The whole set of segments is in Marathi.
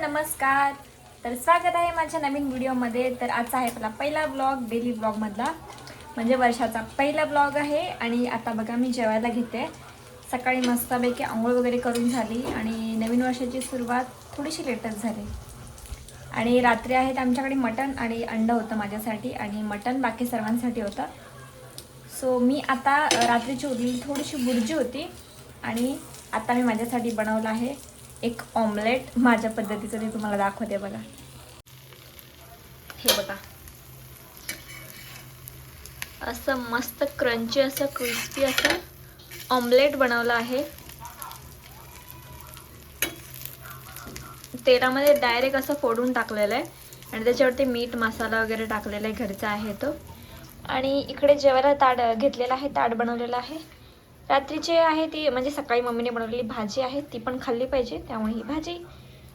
नमस्कार. तर स्वागत आहे माझ्या नवीन व्हिडिओमध्ये. तर आजचा आहे आपला पहिला ब्लॉग, डेली ब्लॉगमधला, म्हणजे वर्षाचा पहिला ब्लॉग आहे. आणि आता बघा मी जेवायला घेते. सकाळी मस्तपैकी आंघोळ वगैरे करून झाली आणि नवीन वर्षाची सुरुवात थोडीशी लेटच झाली. आणि रात्री आहेत आमच्याकडे मटण आणि अंडं होतं माझ्यासाठी आणि मटण बाकी सर्वांसाठी होतं. सो मी आता रात्रीची उरलेली थोडीशी बुर्जी होती आणि आता मी माझ्यासाठी बनवलं आहे एक ऑमलेट. माझ्या पद्धतीचं मी तुम्हाला दाखवते बघा. हे बघा, असं मस्त क्रंची असं क्रिस्पी असं ऑमलेट बनवलं आहे. तेलामध्ये डायरेक्ट असं फोडून टाकलेलं आहे आणि त्याच्यावरती मीठ मसाला वगैरे टाकलेला आहे, घरचा आहे तो. आणि इकडे जेवायला ताट घेतलेला आहे, ताट बनवलेलं आहे. रात्रीचे आहे ती, म्हणजे सकाळी मम्मीने बनवलेली भाजी आहे, ती पण खाल्ली पाहिजे, त्यामुळे ही भाजी.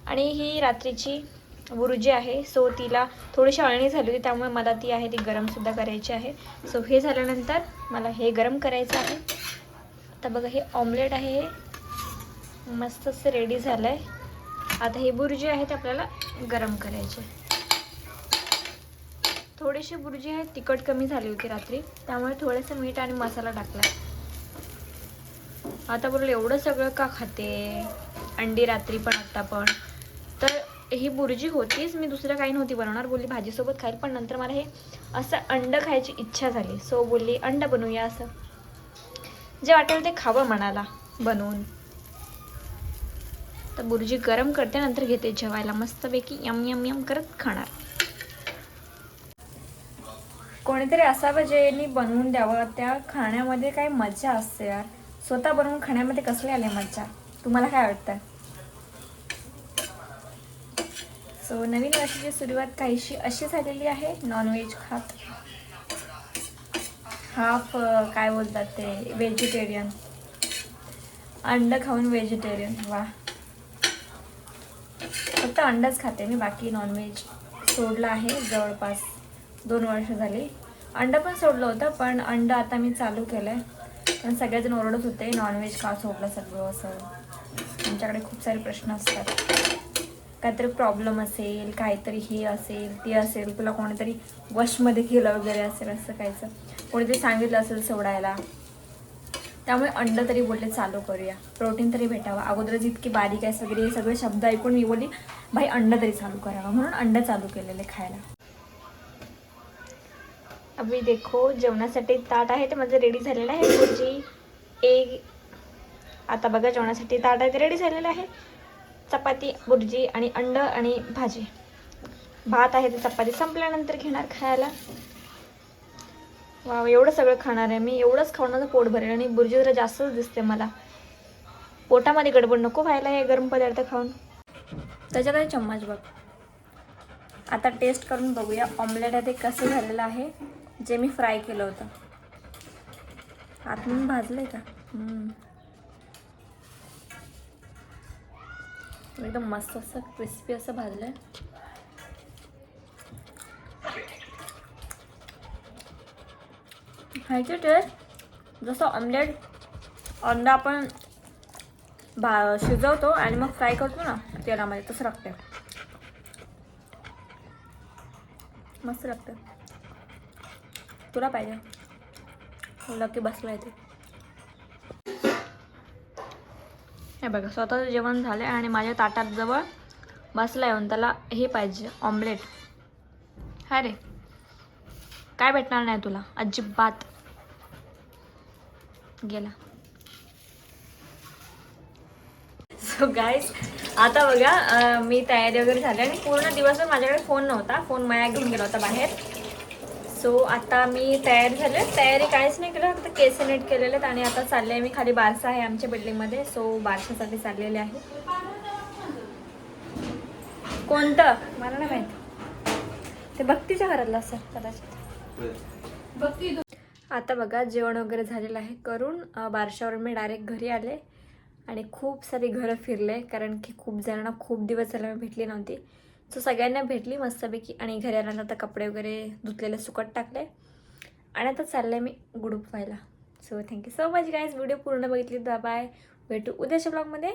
आणि ही रात्रीची बुर्जी आहे. सो तिला थोडीशी अळणी झाली होती, त्यामुळे मला ती आहे ती गरमसुद्धा करायची आहे. सो हे झाल्यानंतर मला हे गरम करायचं आहे. आता बघा, हे ऑमलेट आहे, हे मस्त असं रेडी झालं आहे. आता ही बुर्जी आहे ते आपल्याला गरम करायची. थोडीशी बुर्जी आहे, तिखट कमी झाली होती रात्री, त्यामुळे थोडंसं मीठ आणि मसाला टाकला. आता बोलले एवढं सगळं का खाते अंडी रात्री पण आता पण. तर ही बुर्जी होतीच, मी दुसरं काही नव्हती बनवणार, बोलली भाजीसोबत खाईल. पण नंतर मला हे असं अंड खायची इच्छा झाली. सो बोलली अंड बनवूया, असं जे वाटेल ते खावं म्हणाला बनवून. तर बुर्जी गरम करते, नंतर घेते जेवायला मस्तपैकी यम यम यम करत खाणार. कोणीतरी असावं ज्यांनी बनवून द्यावं. त्या खाण्यामध्ये काय मजा असते यार. स्वतः बनवून खाण्यामध्ये कसली आली मजा, तुम्हाला काय वाटतं? सो नवीन वर्षाची सुरुवात काहीशी अशी झालेली आहे. नॉनव्हेज खात, हाफ काय बोलतात ते, व्हेजिटेरियन. अंड खाऊन व्हेजिटेरियन. वा, फक्त अंडच खाते मी, बाकी नॉनव्हेज सोडलं आहे. जवळपास 2 वर्ष झाली. अंड पण सोडलं होतं, पण अंड आता मी चालू केलं आहे. पण सगळेजण ओरडत होते नॉनव्हेज का सोडलं सगळं असं. आमच्याकडे खूप सारे प्रश्न असतात, काहीतरी प्रॉब्लेम असेल, काहीतरी हे असेल ते असेल, तुला कोणीतरी वशमध्ये केलं वगैरे असेल, असं काहीचं कोणीतरी सांगितलं असेल सोडायला. त्यामुळे अंड तरी बोलले चालू करूया, प्रोटीन तरी भेटावं. अगोदरच इतकी बारीक आहे वगैरे, हे सगळे शब्द ऐकून मी बोलली भाई अंड तरी चालू करावं, म्हणून अंड चालू केलेले खायला. अभी देखो, जेवणासाठी ताट आहे ते माझं रेडी झालेलं आहे. बुर्जी एक, आता बघा जेवणासाठी ताट आहे ते रेडी झालेलं आहे. चपाती, बुर्जी आणि अंड आणि भाजी. भात आहे ते चपाती संपल्यानंतर घेणार खायला. वा, एवढं सगळं खाणार आहे मी. एवढंच खाऊन माझं पोट भरेल. आणि बुर्जी जरा जास्तच दिसते मला, पोटामध्ये गडबड नको व्हायला हे गरम पदार्थ खाऊन. त्याच्यात आहे चम्मच बघ. आता टेस्ट करून बघूया ऑमलेट आहे ते कसं झालेलं आहे, जे मी फ्राय केलं होतं. आतून भाजलंय का? एकदम मस्त असं क्रिस्पी असं भाजलंय. खायची टेस्ट जसं ऑमलेट अंडा आपण शिजवतो आणि मग फ्राय करतो ना तेलामध्ये, तसं लागतं. मस्त लागतं. तुला पाहिजे लकी बसलाय ते. हे बघा, स्वतःचं जेवण झालं आणि माझ्या ताटात जवळ बसला येऊन त्याला हे पाहिजे ऑमलेट. हा रे, काय भेटणार नाही तुला अजिबात. गेला. सो गाईज, आता बघा मी तयारी वगैरे झाली आणि पूर्ण दिवसभर माझ्याकडे फोन नव्हता. फोन माया घेऊन गेला होता बाहेर. सो आता मी तयार झाले. तयारी काहीच नाही केलं, फक्त केस नीट केलेले आहेत. आणि आता चालले मी खाली. बारसा आहे आमच्या बिल्डिंगमध्ये, सो बारशासाठी चाललेले आहे. कोणतं मला नाही माहिती, ते भक्तीच्या घरातलं असं कदाचित. आता बघा जेवण वगैरे झालेलं आहे करून. बारशावर मी डायरेक्ट घरी आले आणि खूप सारी घरं फिरले, कारण की खूप जणांना खूप दिवस झाले मी भेटली नव्हती. सो सगळ्यांना भेटली मस्तपैकी. आणि घरी आल्यानंतर आता कपडे वगैरे धुतलेले सुकट टाकले आणि आता चालले मी गुडूप व्हायला. So thank you so much guys, video पूर्ण बघितली. बाय, भेटू उद्याच्या ब्लॉगमध्ये.